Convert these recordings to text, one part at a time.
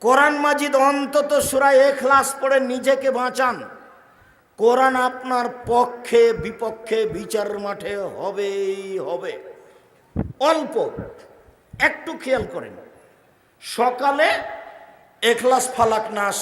কোরআন মাজিদ অন্তত সূরা ইখলাস পড়ে নিজেকে বাঁচান। কোরআন আপনার পক্ষে বিপক্ষে বিচারের মাঠে হবেই হবে। অল্প একটু খেয়াল করেন, সকালে ইখলাস ফালাক নাস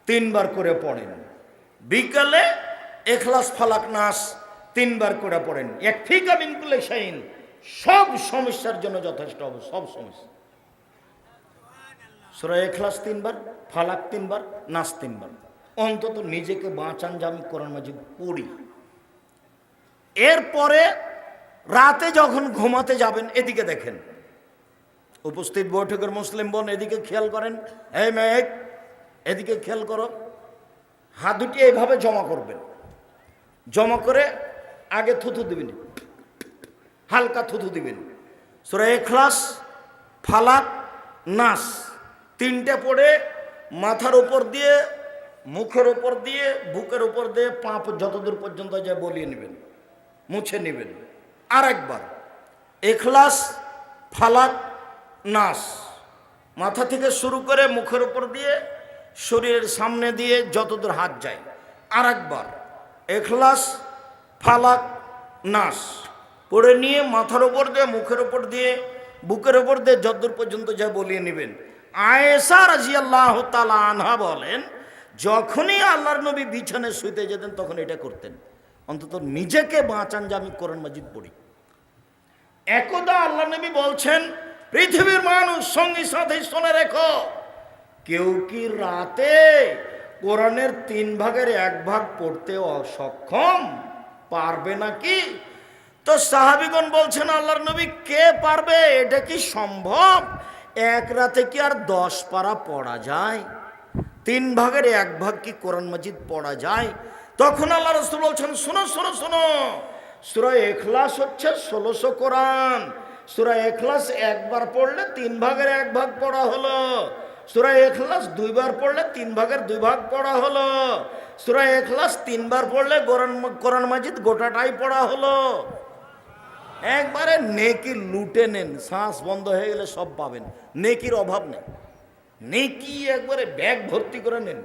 3 বার করে পড়েন, বিকালে ইখলাস ফালাক নাস 3 বার করে পড়েন। ইয়াকফিকা মিন কুল্লি শাইইন, সব সমস্যার জন্য যথেষ্ট হবে, সব সমস্যা। সূরা ইখলাস 3 বার, ফালাক 3 বার, নাস 3 বার। অন্তত নিজেকে বাঁচান যে আমি কোরআন মাজিদ পড়ি। এরপরে রাতে যখন ঘুমাতে যাবেন, এদিকে দেখেন, উপস্থিত বৈঠকের মুসলিম বোন এদিকে খেয়াল করেন, এই মেয়ে এদিকে খেয়াল করো। হাত দুটি এইভাবে জমা করবেন, জমা করে আগে থুথু দিবেন, হালকা থুথু দিবেন। সূরা ইখলাস, ফালাক, নাস 3টে পড়ে মাথার উপর দিয়ে, মুখের উপর দিয়ে, বুকের উপর দিয়ে, পা যতদূর পর্যন্ত যায় বলিয়ে নেবেন, মুছে নেবেন। আর একবার ইখলাস, ফালাক, নাস মাথা থেকে শুরু করে মুখের উপর দিয়ে, শরীরের সামনে দিয়ে যতদূর হাত যায়। আর একবার ইখলাস, ফালাক, নাস পড়ে নিয়ে মাথার উপর দিয়ে, মুখের উপর দিয়ে, বুকের উপর দিয়ে যতদূর পর্যন্ত যায় বলিয়ে নেবেন। আয়েশা রাদিয়াল্লাহু তাআলা আনহা বলেন, যখনই আল্লাহর নবী বিছানায় শুইতে যেতেন তখন এটা করতেন। অন্তত নিজেকে বাঁচান যে আমি কোরআন মাজিদ পড়ি। একদা আল্লাহ নবী বলছেন, পৃথিবীর মানুষ সঙ্গী সাথে শুনে রেখো, কেউ কি রাতে কোরআনের 3 ভাগের 1 ভাগ পড়তে অসক্ষম পারবে নাকি? তো সাহাবীগণ বলছেন, আল্লাহর নবী কে পারবে? এটা কি সম্ভব? এক রাতে কি আর 10 পারা পড়া যায়? 3 ভাগের 1 ভাগ কি কোরআন মাজিদ পড়া যায়? তখন আল্লাহ রাসূল বলছেন, শোনো শোনো শোনো, সূরা ইখলাস হচ্ছে 1600 কোরআন। সূরা ইখলাস একবার পড়লে 3 ভাগের 1 ভাগ পড়া হলো। সূরা ইখলাস 2 বার পড়লে 3 ভাগের 2 ভাগ পড়া হলো। সূরা ইখলাস 3 বার পড়লে কোরআন মাজিদ গোটাটাই পড়া হলো। একবারে নেকি লুটে নেন, শ্বাস বন্ধ হয়ে গেলে সব পাবেন, নেকির অভাব নেই। নেকি একবারে ব্যাগ ভর্তি করে নেন,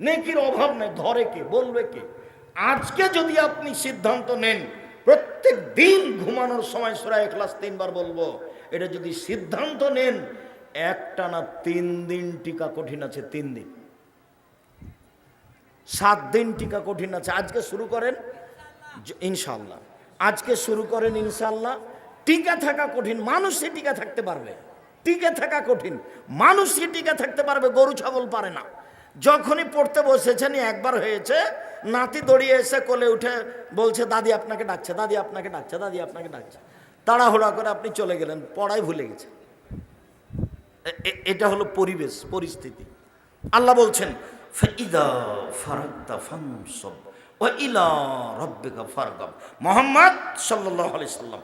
নেকির অভাব নেই। ধরে কে, বলবে কে? আজকে যদি আপনি সিদ্ধান্ত নেন প্রত্যেক দিন ঘুমানোর সময় সূরা ইখলাস 3 বার বলবো, এটা যদি সিদ্ধান্ত নেন, একটানা 3 দিন টিকা কঠিন আছে। 3 দিন, 7 দিন টিকা কঠিন আছে। আজকে শুরু করেন ইনশাআল্লাহ, আজকে শুরু করেন ইনশাআল্লাহ। টিকা থাকা কঠিন, মানুষই টিকা থাকতে পারবে। টিকে থাকা কঠিন, মানুষই টিকা থাকতে পারবে, গরু ছাগল পারে না। যখনই পড়তে বসেছেন, একবার হয়েছে, নাতি দড়িয়ে এসে কোলে উঠে বলছে, দাদি আপনাকে ডাকছে, দাদি আপনাকে ডাকছে, দাদি আপনাকে ডাকছে। তাড়াহুড়া করে আপনি চলে গেলেন, পড়াই ভুলে গেছে। এটা হলো পরিবেশ, পরিস্থিতি। আল্লাহ বলছেন, ফাইদা ফারাগতা ফানসব ওয়া ইলা রাব্বিকা ফারগাব। মুহাম্মদ সাল্লাল্লাহু আলাইহি সাল্লাম,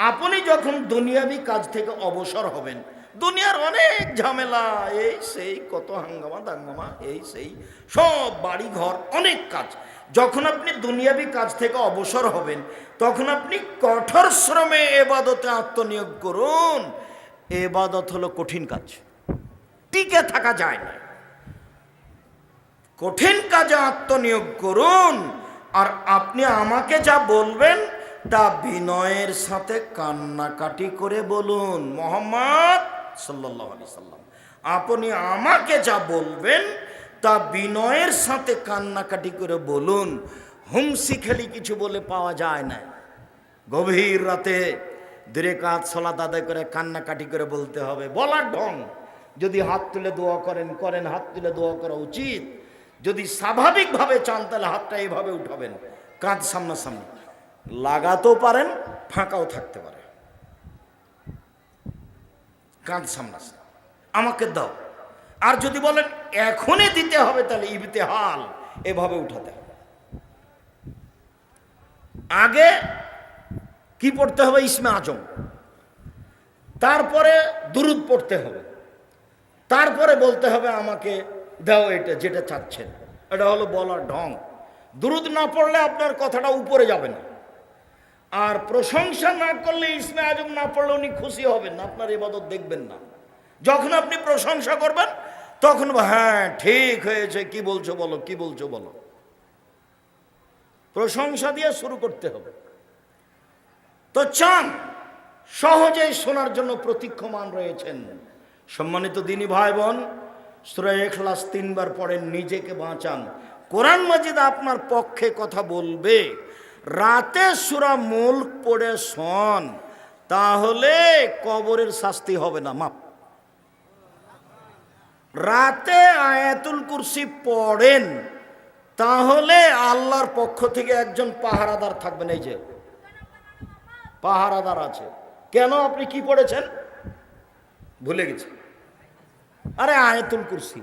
আপনি যখন দুনিয়াবি কাজ থেকে অবসর হবেন, দুনিয়ার অনেক ঝামেলা, এই সেই কত হাঙ্গামা দাঙ্গামা, এই সেই সব বাড়ি ঘর অনেক কাজ, যখন আপনি দুনিয়াবি কাজ থেকে অবসর হবেন, তখন আপনি কঠোর শ্রমে ইবাদতে আত্মনিয়োগ করুন। ইবাদত হলো কঠিন কাজ, টিকে থাকা যায় না। কঠিন কাজে আত্মনিয়োগ করুন। আর আপনি আমাকে যা বলবেন তা বিনয়ের সাথে কান্নাকাটি করে বলুন। মুহাম্মদ সাল্লাল্লাহু আলাইহি সাল্লাম, আপনি আমাকে যা বলবেন তা বিনয়ের সাথে কান্নাকাটি করে বলুন। হুমসি খেলি কিছু বলে পাওয়া যায় না। গভীর রাতে 2 রাকাত সালাত আদায় করে কান্নাকাটি করে বলতে হবে, বলার ঢং। যদি হাত তুলে দোয়া করেন, করেন, হাত তুলে দোয়া করা উচিত। যদি স্বাভাবিকভাবে চান তাহলে হাতটা এইভাবে উঠাবেন, কাঁধ সামনাসামনি, লাগাতেও পারেন, ফাঁকাও থাকতে পারে, কাঁধ সামনাসামনি, আমাকে দাও। আর যদি বলেন এখনই দিতে হবে, তাহলে ইবতিহাল, এভাবে উঠাতে হবে। আগে কি পড়তে হবে? ইসমে আজম, তারপরে দুরুদ পড়তে হবে, তারপরে বলতে হবে আমাকে দাও এটা যেটা চাচ্ছেন। এটা হলো বলার ঢং। দুরুদ না পড়লে আপনার কথাটা উপরে যাবে না। আর প্রশংসা না করলে, ইসমে আজম না পড়লে উনি খুশি হবেন না, আপনার ইবাদত দেখবেন না। যখন আপনি প্রশংসা করবেন তখন হ্যাঁ ঠিক হয়েছে, কি বলছো বলো, কি বলছো বলো। প্রশংসা দিয়ে শুরু করতে হবে। তো চান সহজেই শোনার জন্য প্রতীক্ষমান রয়েছেন। সম্মানিত দিনী ভাই বোন, সূরা ইখলাস 3 বার পড়েন, নিজেকে বাঁচান। কোরআন মাজিদ আপনার পক্ষে কথা বলবে। রাতে সূরা মুলক পড়ে শোন, তাহলে কবরের শাস্তি হবে না, মাপ। রাতে আয়াতুল কুরসি পড়েন, তাহলে আল্লাহর পক্ষ থেকে একজন পাহারাদার থাকবেন। এই যে পাহারাদার আছে। কেন? আপনি কি পড়েছেন ভুলে গেছি। আরে আয়াতুল কুরসি,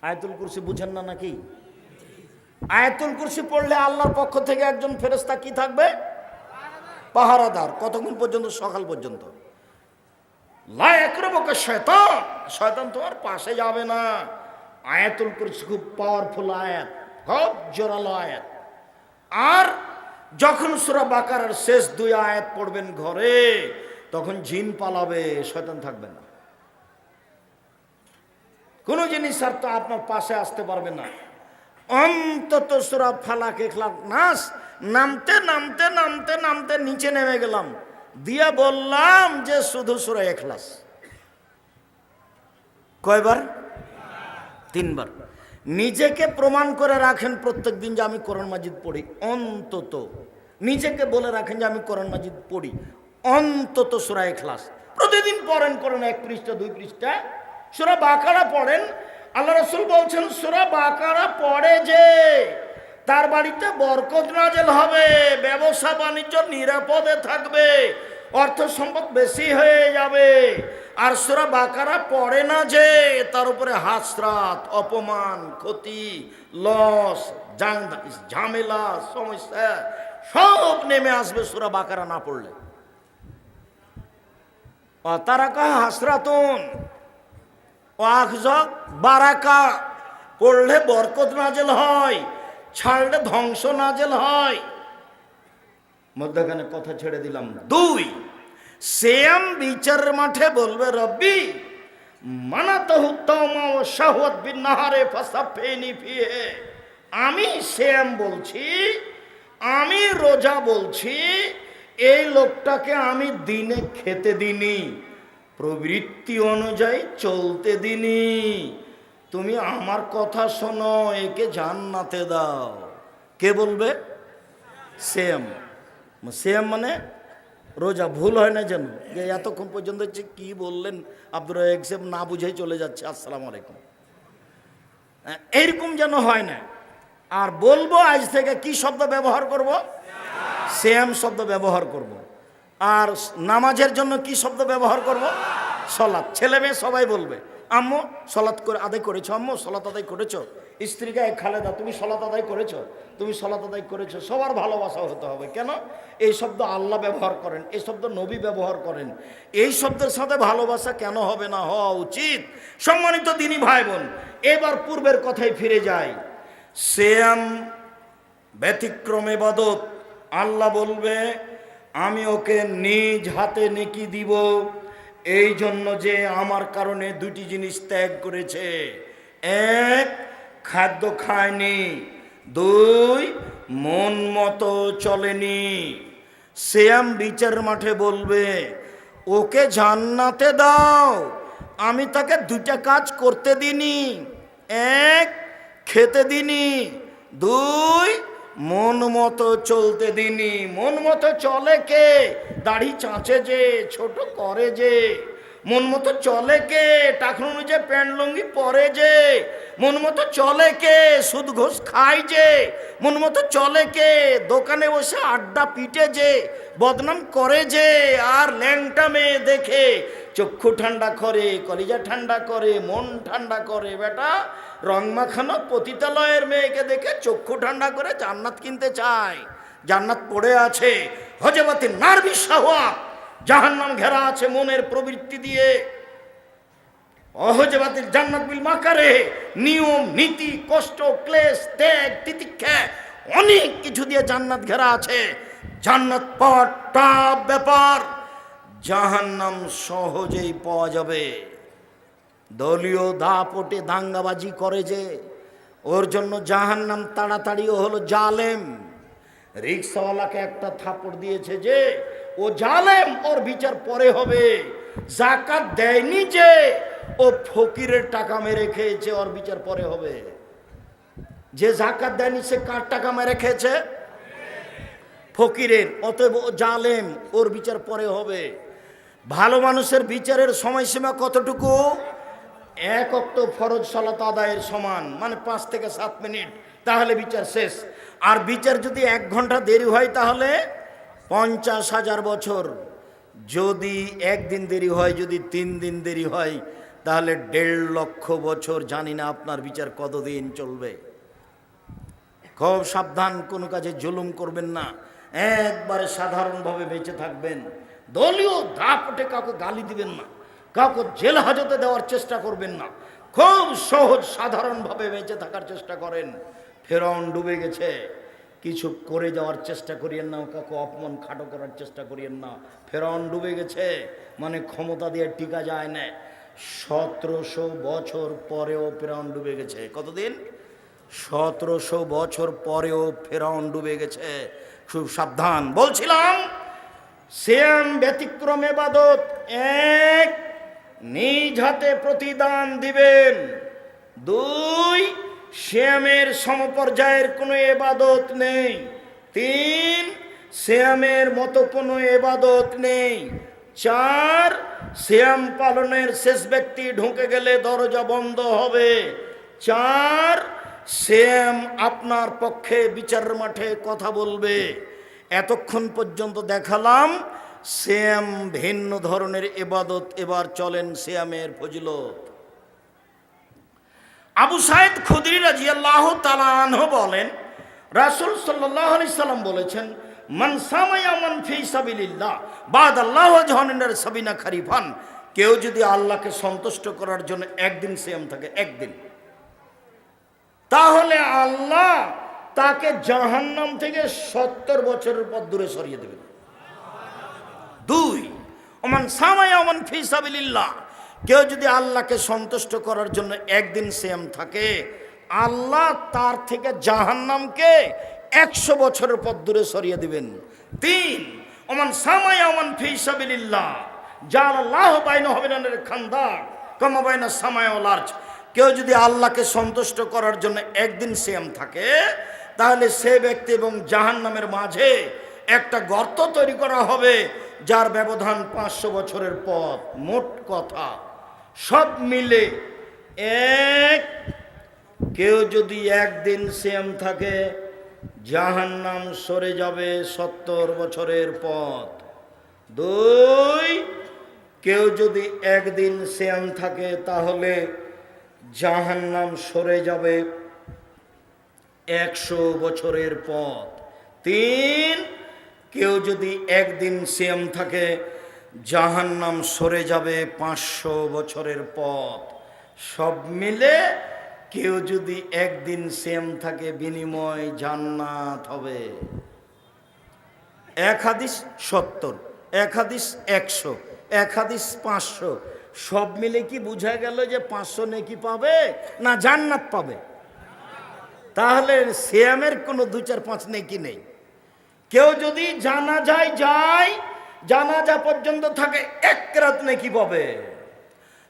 আয়াতুল কুরসি বুঝেন না নাকি? আয়াতুল কুরসি পড়লে আল্লাহর পক্ষ থেকে একজন ফেরেশতা কি থাকবে? পাহারাদার। কতক্ষণ পর্যন্ত? সকাল পর্যন্ত। লা ইয়াকরুবুকা শয়তান, শয়তান তোমার পাশে যাবে না। আয়াতুল কুরসি খুব পাওয়ারফুল আয়াত, খুব জোরালো আয়াত। আর যখন সূরা বাকারার শেষ 2 আয়াত পড়বেন ঘরে, তখন জিন পালাবে, শয়তান থাকবে না। কোনো জিনিস আর তো আপনার পাশে আসতে পারবে না। অন্তত সূরা ফালাক, ইখলাস, নাস নামতে নামতে নামতে নামতে নিচে নেমে গেলাম, দিয়া বললাম যে শুধু সূরা ইখলাস। কয়বার? 3 বার। নিজেকে প্রমাণ করে রাখেন প্রত্যেক দিন যে আমি কোরআন মাজিদ পড়ি। অন্তত নিজেকে বলে রাখেন যে আমি কোরআন মাজিদ পড়ি, অন্তত সূরা ইখলাস প্রতিদিন পড়েন। করেন 1 পৃষ্ঠা 2 পৃষ্ঠা। সূরা বাকারা পড়েন। আল্লাহ রাসূল বলছেন সূরা বাকারা পড়ে যে তার বাড়িতে বরকত নাযিল হবে, ব্যবসা বাণিজ্য নিরাপদে থাকবে, অর্থ সম্পদ বেশি হয়ে যাবে। আর সূরা বাকারা পড়ে না যে তার উপরে হাসরাত, অপমান, ক্ষতি, লস, ঝামেলা, সমস্যা সব নেমে আসবে সূরা বাকারা না পড়লে। তারাকা হাসরাতুন ওয়াখজক বারাকা, পড়লে বরকত নাযিল হয়, ছাড়লে ধ্বংস নাযিল হয়। মধ্যখানে কথা ছেড়ে দিলাম। 2, সিয়াম বিচারের মাঠে বলবে রব্বি মানাতাহু তাওমা ওয়া শাহওয়াত বিন নাহারে ফাসাফিনি ফিহে। আমি সিয়াম বলছি, আমি রোজা বলছি, এই লোকটাকে আমি দিনে খেতে দিনি, প্রবৃত্তি অনুযায়ী চলতে দিনি। তুমি আমার কথা শোনো, একে জান্নাতে দাও। কে বলবে? সিয়াম। সিয়াম মানে রোজা। ভুল হয় না যেন, যে এতক্ষণ পর্যন্ত হচ্ছে কি বললেন আব্দুর রাজ্জাক সাহেব, না বুঝেই চলে যাচ্ছে আসসালামু আলাইকুম, এইরকম যেন হয় না। আর বলবো আজ থেকে কি শব্দ ব্যবহার করব? সিয়াম শব্দ ব্যবহার করব। আর নামাজের জন্য কি শব্দ ব্যবহার করব? সলাত। ছেলে মেয়ে সবাই বলবে আম্মু সলাত করে আদায় করেছো, আম্মু সলাত আদায় করেছো। স্ত্রীকে খালেদা তুমি সলাত আদায় করেছো, তুমি সলাত আদায় করেছো। সবার ভালোবাসা হতে হবে। কেন? এই শব্দ আল্লাহ ব্যবহার করেন, এই শব্দ নবী ব্যবহার করেন। এই শব্দের সাথে ভালোবাসা কেন হবে না? হওয়া উচিত। সম্মানিত দিনী ভাই বোন, এবার পূর্বের কথায় ফিরে যায়। সিয়াম ব্যতিক্রম ইবাদত। আল্লাহ বলবে আমি ওকে নিজ হাতে নেকি দিব, এই জন্য যে আমার কারণে 2টি জিনিস ত্যাগ করেছে। 1, খাদ্য খায়নি, 2, মন মতো চলেনি। সিয়াম বিচার মাঠে বলবে ওকে জান্নাতে দাও, আমি তাকে 2টা কাজ করতে দিনি। 1, খেতে দিনি, 2, মন মতো চলতে দিনি। মন মতো চলে কে? দাড়ি চাঁচে যে, ছোট করে যে। মন মতো চলে কে? টাকা অনুযায়ী প্যান্ট লুঙ্গি পরে যে। মন মতো চলে কে? সুদ ঘোষ খায় যে। মন মতো চলে কে? দোকানে বসে আড্ডা পিটে যে, বদনাম করে যে। আর ল্যাংটা মেয়ে দেখে চক্ষু ঠান্ডা করে, কলিজা ঠান্ডা করে, মন ঠান্ডা করে। বেটা রং মাখানো পতিতালয়ের মেয়েকে দেখে চক্ষু ঠান্ডা করে জান্নাত কিনতে চায়। জান্নাত পড়ে আছে হজবাতি নারবি শাহওয়াত, জাহান্নাম ঘেরা আছে মনের প্রবৃত্তি দিয়ে। অহজবাতিল জান্নাত বিল মাকারে, নিয়ম নীতি কষ্ট ক্লেশ ত্যাগ তিতিক্ষা অনেক কিছু দিয়ে জান্নাত ঘেরা আছে। জান্নাত পাওয়ার টাফ ব্যাপার, জাহান্নাম সহজেই পাওয়া যাবে। দলীয় দাপটে দাঙ্গাবাজি করে যে, ওর জন্য জাহান্নাম তাড়াতাড়িও হলো জালেম। রিক্সাওয়ালাকে একটা থাপড় দিয়েছে যে ও জালেম, ওর বিচার পরে হবে। যাকাত দেয়নি যে ও ফকিরের টাকা মেরে খেয়েছে, ওর বিচার পরে হবে। যে যাকাত দেয়নি সে কার টাকা মেরে খেয়েছে? ফকিরের। অতএব ও জালেম, ওর বিচার পরে হবে। ভালো মানুষের বিচারের সময়সীমা কতটুকু? 1 ওয়াক্ত ফরজ সালাত আদায়ের সমান, মানে 5 থেকে 7 মিনিট, তাহলে বিচার শেষ। আর বিচার যদি 1 ঘন্টা দেরি হয় তাহলে 50,000 বছর। যদি 1 দিন দেরি হয়, যদি 3 দিন দেরি হয়, তাহলে 1.5 লক্ষ বছর। জানি না আপনার বিচার কতদিন চলবে। খুব সাবধান, কোনো কাজে জুলুম করবেন না, একবারে সাধারণভাবে বেঁচে থাকবেন। দলীয় দাপটে কাউকে গালি দিবেন না, কাউকে জেল হাজতে দেওয়ার চেষ্টা করবেন না। খুব সহজ সাধারণভাবে বেঁচে থাকার চেষ্টা করেন। ফেরাউন ডুবে গেছে, কিছু করে যাওয়ার চেষ্টা করিয়েন না, কাউকে অপমান খাটো করার চেষ্টা করিয়েন না। ফেরাউন ডুবে গেছে মানে ক্ষমতা দিয়ে টিকা যায় না। 1700 বছর পরেও ফেরাউন ডুবে গেছে। কতদিন? 1700 বছর পরেও ফেরাউন ডুবে গেছে। খুব সাবধান। বলছিলাম সিয়াম ব্যতিক্রম ইবাদত। 1, নিজ হাতে প্রতিদান দিবেন। 2, সিয়ামের সমপর্যায়ের কোনো ইবাদত নেই। 3, সিয়ামের মতো কোনো ইবাদত নেই। 4, সিয়াম পালনের শেষ ব্যক্তি ঢুকে গেলে দরজা বন্ধ হবে। 4, সিয়াম আপনার পক্ষে বিচারের মাঠে কথা বলবে। এতক্ষণ পর্যন্ত দেখালাম সিয়াম ভিন্ন ধরনের ইবাদত। এবার চলেন সিয়ামের ফজিলত। আবু সাইদ খুদরি রাদিয়াল্লাহু তাআলা আনহু বলেন, রাসূল সাল্লাল্লাহু আলাইহি সাল্লাম বলেছেন, মান সামা ইয়ামান ফি সাবিলিল্লাহ বাদাল্লাহু জাহান্নামের সাবিনা খারিফান। কেউ যদি আল্লাহকে সন্তুষ্ট করার জন্য 1 দিন সিয়াম থাকে, 1 দিন, তাহলে আল্লাহ তাকে জাহান্নাম থেকে 70 বছরের পথ দূরে সরিয়ে দেবেন। 2, ওমান সামা ইয়ামান ফি সাবিলিল্লাহ। কেউ যদি আল্লাহকে সন্তুষ্ট করার জন্য 1 দিন সিয়াম থাকে, আল্লাহ তার থেকে জাহান্নামকে 100 বছরের পথ দূরে সরিয়ে দিবেন। 3, ওমান সামা ইয়ামান ফি সাবিলিল্লাহ জাআলাল্লাহু বাইনাহু ওয়া বাইনাল খান্দাক কামা বাইনা সামাই ওয়াল আরজ। কেউ যদি আল্লাহকে সন্তুষ্ট করার জন্য 1 দিন সিয়াম থাকে, তাহলে সে ব্যক্তি এবং জাহান্নামের মাঝে একটা গর্ত তৈরি করা হবে, যার ব্যবধান 500 বছরের পথ। মোট কথা সব মিলে 1, কেউ যদি 1 দিন সিয়াম থাকে, জাহান্নাম সরে যাবে 70 বছরের পথ। 2, কেউ যদি 1 দিন সিয়াম থাকে, তাহলে জাহান্নাম সরে যাবে 100 বছরের পথ। 3, কেউ যদি 1 দিন সিয়াম থাকে, জাহান্নাম সরে যাবে 500 বছরের পথ। সব মিলে কেউ যদি 1 দিন সিয়াম থাকে, বিনিময় জান্নাত হবে। 1 হাদিস 70, 1 হাদিস 100, 1 হাদিস 500। সব মিলে কি বোঝা গেল যে 500 নেকি পাবে না জান্নাত পাবে? তাহলে সিয়ামের কোনো 2, 4, 5 নেকি নেই। কেউ যদি জানাজায় যায়, জানাজা পর্যন্ত থাকে, 1 কেরাত নেকি পাবে।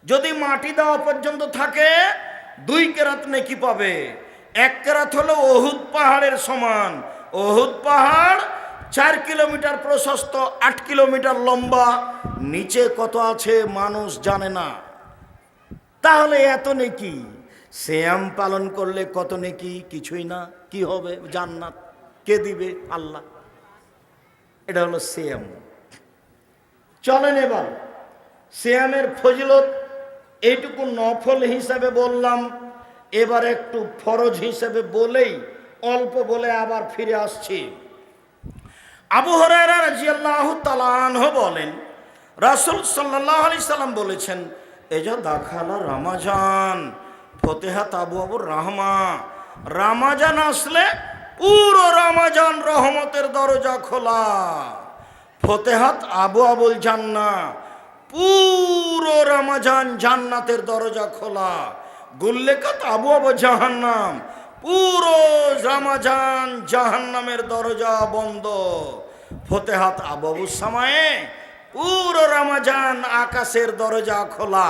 যদি মাটি দেওয়া পর্যন্ত থাকে, 2 কেরাত নেকি পাবে। 1 কেরাত হলো উহুদ পাহাড়ের সমান। উহুদ পাহাড় 4 কিলোমিটার প্রশস্ত, 8 কিলোমিটার লম্বা। নিচে কত আছে মানুষ জানে না। তাহলে এত নেকি, সিয়াম পালন করলে কত নেকি? কিছুই না। কি হবে? জান্নাত। কে দিবে? আল্লাহ। এটা হলো সিয়াম। চলেন এবার সিয়ামের ফজিলত এইটুকু নফল হিসাবে বললাম, এবার একটু ফরজ হিসাবে বলেই অল্প বলে আবার ফিরে আসছি। আবু হুরায়রা রাদিয়াল্লাহু তাআলা আনহু বলেন, রাসূল সাল্লাল্লাহু আলাইহি সাল্লাম বলেছেন, এজা দাখালা রমাজান ফতেহাত আবওয়াবুর রাহমা। রমাজান আসলে পুরো রমাজান রহমতের দরজা খোলা। ফতেহাত আবওয়াবুল জান্নাহ, পুরো রমজান জান্নাতের দরজা খোলা, গুল্লেকাত আবওয়াব জাহান্নাম, পুরো রমজান জাহান্নামের দরজা বন্ধ। ফতেহাত আবওয়াবুস সামায়ে, পুরো রমজান আকাশের দরজা খোলা।